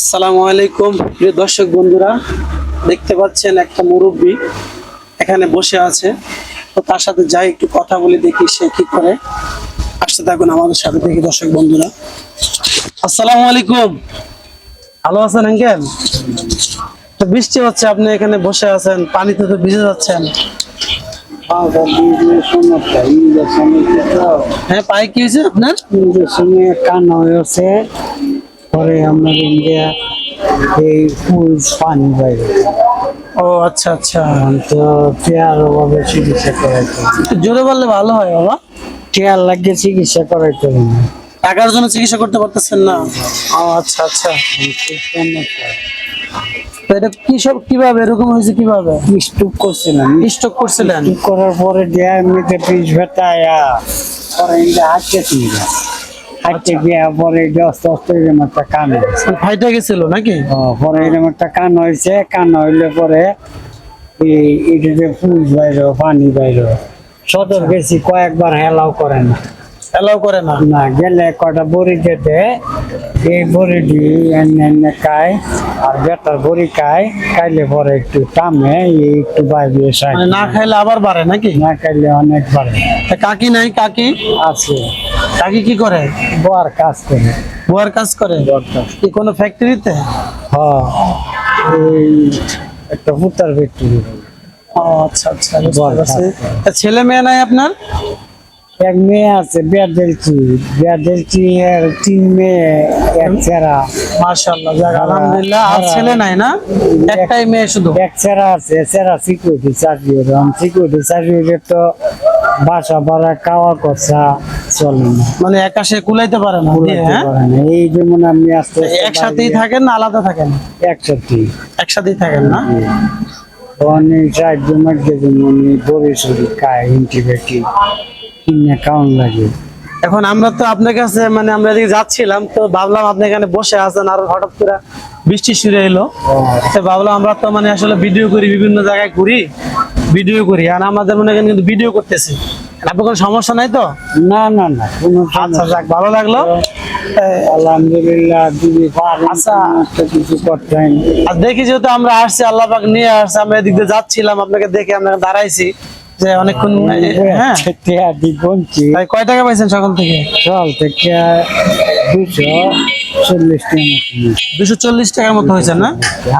আসসালামু আলাইকুম প্রিয় দর্শক বন্ধুরা, দেখতে পাচ্ছেন একটা মুরব্বী এখানে বসে আছে। তো তার সাথে যাই একটু কথা বলে দেখি সে কি করে। আসতে থাকুন আমাদের সাথে। দেখি দর্শক বন্ধুরা, আসসালামু আলাইকুম। ভালো আছেন আঙ্কেল? তো বৃষ্টি হচ্ছে, আপনি এখানে বসে আছেন, পানিতে তো ভিজে যাচ্ছেন। হ্যাঁ, পায়ে কি হয়েছে আপনার? কান্না হয়েছে, পরে আমরা ইন্ডিয়া এই ফুল পানি বাইরে ও আচ্ছা আচ্ছা, তো চেয়ার ভাবে চিকিৎসা করাইতে একটু জোরে বললে ভালো হয় বাবা। চেয়ার লাগিয়ে চিকিৎসা করাইতে না। টাকার জন্য চিকিৎসা করতে পারতেছেন না? ও আচ্ছা আচ্ছা। তো এটা কি সব কিভাবে এরকম হয়েছে? কিভাবে স্টুক করছিলাম, স্ট্রোক করছিলেন? স্টুক করার পরে দেয়া এমনিতে পিস ব্যথা আয়া পরে ইন্ডিয়া হাঁটতে ছিল, হাঁটতে গিয়া পরে আস্তে আস্তে এরকম একটা কান হয়েছে। ফাইটা গেছিল নাকি? পরে এরকম একটা কান হয়েছে, কান হইলে পরে এটাতে ফুল বাইর পানি বাইর সদর গেছি, কয়েকবার হেলাও করে না, এলাও করে না। না গেলে কটা বড়ি যেতে এই বড়িটি এনে খায় আর বেটার বড়ি খায়, খাইলে পরে একটু টামে একটু বাইরে মানে না খাইলে আবার বাড়ে নাকি? না খাইলে অনেক বাড়ে। তা কাকি নাই? কাকি আছে, কাকি কি করে? বর কাজ করে। বুয়ার কাজ করে? কি কোনো ফ্যাক্টরিতে? হ্যাঁ, এই একটা ভুট্টার ফ্যাক্টরি। ও আচ্ছা আচ্ছা, বুঝতে পারছি। তা ছেলে মেয়ে নাই আপনার? এক মেয়ে আছে, বিয়া দিয়েছি এর 3 মেয়ে, এক ছেড়া। মাশাআল্লাহ, যাক আলহামদুলিল্লাহ। আর ছেলে নাই না? একটাই মেয়ে শুধু? এক ছেড়া আছে, ছেড়া সিকিউরিটি চাকরি করে। সিকিউরিটি চাকরি তো বাসা ভাড়া খাওয়া খরচা চলে না, মানে একা সে কুলাইতে পারে না দিয়ে, কুলাইতে হ্যাঁ? পারে না। এই যেমন আমি আস্তে আস্তে একসাথেই থাকেন না আলাদা থাকেন? একসাথে একসাথেই থাকেন না? অনেক সাহায্য মাঝে যেমন বড়ি সরি খায়, ইন্টিবায়োটিক কিনে খাওয়ান লাগে। এখন আমরা তো আপনার কাছে মানে আমরা এদিকে যাচ্ছিলাম, তো ভাবলাম আপনি এখানে বসে আছেন, আর হঠাৎ করে বৃষ্টি শুরু এলো। তো ভাবলাম আমরা তো মানে আসলে ভিডিও করি, বিভিন্ন জায়গায় ঘুরি, ভিডিও করি, আর আমাদের মনে করেন কিন্তু ভিডিও করতেছি। আপনার কোনো সমস্যা নাই তো? না না না, কোনো আচ্ছা, যাক ভালো লাগলো। আলহামদুলিল্লাহ দিদি আচ্ছা। কিছু করতেন। আর দেখি যেহেতু আমরা আসছি, আল্লাহ পাক নিয়ে আসছে, আমরা এদিক দিয়ে যাচ্ছিলাম, আপনাকে দেখে আমরা দাঁড়াইছি যে অনেকক্ষণ। হ্যাঁ, তাই কয় টাকা পাইছেন সকাল থেকে? সকাল থেকে 240 টাকা 240 টাকার মতো হয়েছে না?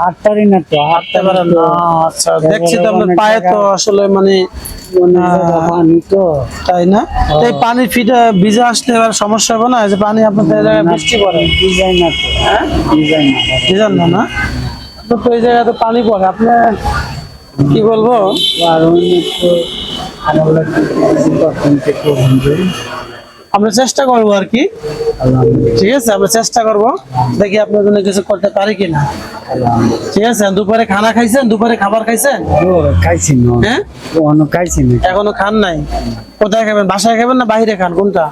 আটটারই না তো, আটটা পারেন না? আচ্ছা, দেখছি তো আপনার পায়ে তো আসলে মানে পানি তো, তাই না? তো এই পানি ফিটা ভিজে আসলে এবার সমস্যা হবে না? যে পানি আপনাদের জায়গায় বৃষ্টি পড়ে, ডিজাইন না তো, হ্যাঁ ডিজাইন না। ভিজান না না? আপনার তো এই জায়গায় তো পানি পড়ে, আপনি কি বলবো। আর অন্য তো আমরা আমরা চেষ্টা করবো আর কি, ঠিক আছে? আমরা চেষ্টা করবো, দেখি আপনার জন্য কিছু করতে পারি কিনা। ঠিক আছে? দুপুরে খানা খাইছেন? দুপুরে খাবার খাইছেন? খাইছি না, হ্যাঁ, খাইছি না, এখনো খান নাই? কোথায় খাবেন? বাসায় খাবেন না বাইরে খান? কোনটা?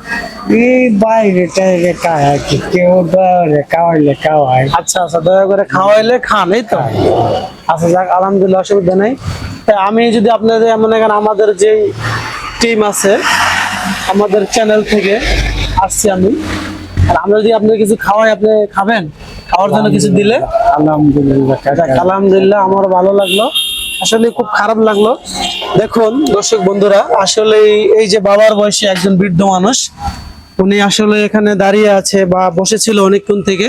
এই বাইরে টাইরে খায় কি, কেউ দরে খাওয়াইলে খাওয়ায়। আচ্ছা আচ্ছা, দয়া করে খাওয়াইলে খান, এই তো। আচ্ছা, যাক আলহামদুলিল্লাহ, অসুবিধা নেই। তাই আমি যদি আপনাদের মনে করেন আমাদের যে টিম আছে, আমাদের চ্যানেল থেকে আসছি আমি, আর আমরা যদি আপনার কিছু খাওয়াই, আপনি খাবেন? খাওয়ার জন্য কিছু দিলে? আলহামদুলিল্লাহ, যাক আলহামদুলিল্লাহ, আমারও ভালো লাগলো। আসলে খুব খারাপ লাগলো। দেখুন দর্শক বন্ধুরা, আসলে এই যে বাবার বয়সী একজন বৃদ্ধ মানুষ, উনি আসলে এখানে দাঁড়িয়ে আছে বা বসেছিল অনেকক্ষণ থেকে।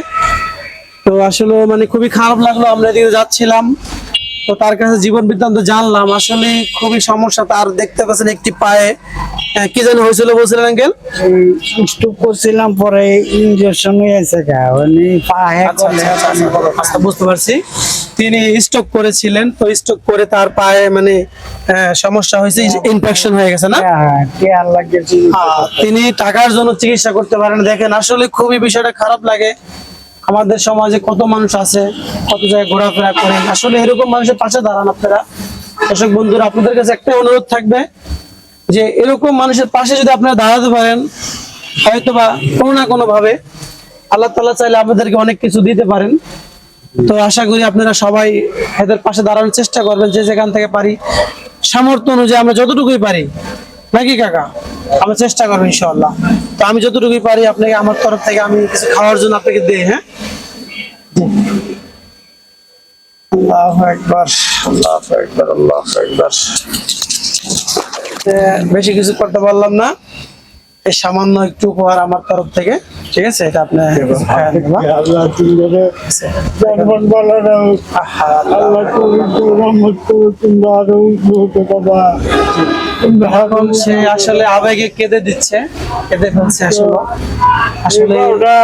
তো আসলে মানে খুবই খারাপ লাগলো। আমরা এদিকে যাচ্ছিলাম, তো তার কাছে জীবন বৃত্তান্ত জানলাম। আসলে খুবই সমস্যা তার, দেখতে পাচ্ছেন একটি পায়ে কি যেন হয়েছিল বলছিলেন আঙ্কেল? স্টুক করছিলাম, পরে ইনজেকশন হয়েছে আচ্ছা, বুঝতে পারছি। তিনি স্ট্রোক করেছিলেন, তো স্ট্রোক করে তার পায়ে মানে সমস্যা হয়েছে, ইনফেকশন হয়ে গেছে না? তিনি টাকার জন্য চিকিৎসা করতে পারেন। দেখেন আসলে খুবই বিষয়টা খারাপ লাগে। আমাদের সমাজে কত মানুষ আছে, কত জায়গায় ঘোরাফেরা করেন, আসলে এরকম মানুষের পাশে দাঁড়ান আপনারা। দর্শক বন্ধুরা, আপনাদের কাছে একটা অনুরোধ থাকবে যে এরকম মানুষের পাশে যদি আপনারা দাঁড়াতে পারেন, হয়তোবা কোনো না কোনো ভাবে আল্লাহ তাআলা চাইলে আপনাদেরকে অনেক কিছু দিতে পারেন। তো আশা করি আপনারা সবাই এদের পাশে দাঁড়ানোর চেষ্টা করবেন, যে যেখান থেকে পারি, সামর্থ্য অনুযায়ী আমরা যতটুকুই পারি, নাকি কাকা? আমরা চেষ্টা করবো ইনশাআল্লাহ। তো আমি যতটুকুই পারি আপনাকে আমার তরফ থেকে আমি কিছু খাওয়ার জন্য আপনাকে দিই। হ্যাঁ, আল্লাহু আকবার, আল্লাহু আকবার, আল্লাহু আকবার। বেশি কিছু করতে পারলাম না, এই সামান্য একটু উপহার আমার তরফ থেকে, ঠিক আছে? এটা আপনি খায়া নেবেন। আল্লাহ তুমি জন্মন বলো না, আল্লাহ তুমি রহমত করো, তোমরা আরো উঠে বাবা। এখন সে আসলে আবেগে কেঁদে দিচ্ছে, কেঁদে ফেলছে আসলে। আসলে ওরা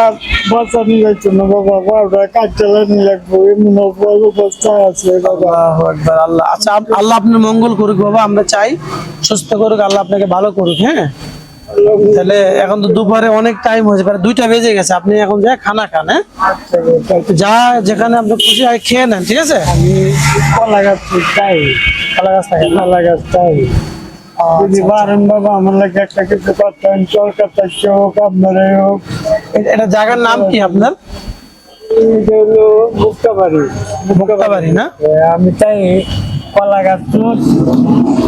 বাঁচানো যাচ্ছে না বাবা, ওরা কাজ চালানো লাগবে, এমন অবস্থা আছে বাবা। আল্লাহু আকবার, আল্লাহ। আচ্ছা, আল্লাহ আপনার মঙ্গল করুক বাবা, আমরা চাই সুস্থ করুক, আল্লাহ আপনাকে ভালো করুক। হ্যাঁ, তাহলে এখন তো দুপুরে অনেক টাইম হয়েছে, প্রায় 2টা বেজে গেছে। আপনি এখন যা খানা খান, হ্যাঁ? যা যেখানে আপনি খুশি হয় খেয়ে নেন, ঠিক আছে? আমি কলা গাছ চাই, কলা গাছ থাকে। কলা গাছ চাই। যদি পারেন বাবা আমার লাগে একটা কিছু করতেন, সরকার থেকে হোক, আপনারাই হোক। এটা জায়গার নাম কি আপনার? এটা হলো মুক্তাবাড়ি। মুক্তাবাড়ি না? আমি চাই কলা গাছ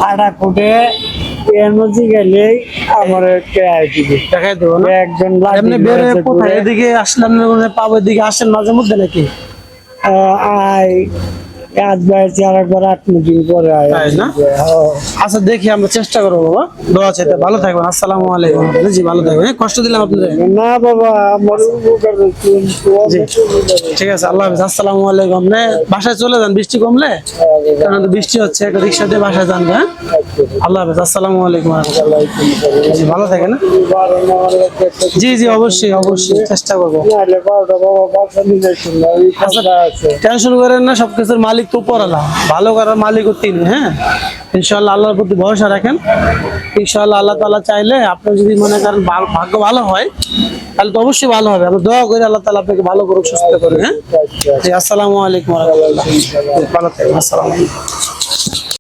আটা ফুটে এর মধ্যে গেলেই আমার দিবে দেখাই দেবো না? একজন এমনি বেরোয় কোথায় এদিকে আসলেন, পাবো এদিকে আসেন মাঝে মধ্যে নাকি? আয় আজ বাইরে আর একবার 8 দিন পরে আয়। তাই না? আচ্ছা, দেখি আমরা চেষ্টা করবো বাবা, দোয়া চাইতে। ভালো থাকবেন, আসসালামু আলাইকুম। জি, ভালো থাকবেন। কষ্ট দিলাম আপনাদের? না বাবা, আমার উপকার জি, ঠিক আছে, আল্লাহ হাফেজ, আসসালামু আলাইকুম। আপনি বাসায় চলে যান, বৃষ্টি কমলে, কারণ তো বৃষ্টি হচ্ছে, একটা রিক্সা দিয়ে বাসায় যান। হ্যাঁ, আল্লাহ হাফেজ, আসসালামু আলাইকুম। জি, ভালো থাকেন। জি জি, অবশ্যই অবশ্যই চেষ্টা করবো। টেনশন করেন না, সবকিছুর মালিক তো উপরওয়ালা, ভালো করার মালিকও তিনি। হ্যাঁ, ইনশাআল্লাহ আল্লাহর প্রতি ভরসা রাখেন। ইনশাআল্লাহ আল্লাহ তাআলা চাইলে, আপনি যদি মনে করেন ভাগ্য ভালো হয়, তাহলে তো অবশ্যই ভালো হবে। আমরা দোয়া করি আল্লাহ তাআলা আপনাকে ভালো করুক, সুস্থ করুক। হ্যাঁ, জি, আসসালামু আলাইকুম ওয়া রাহমাতুল্লাহ। ভালো থাকবেন, আসসালামু আলাইকুম।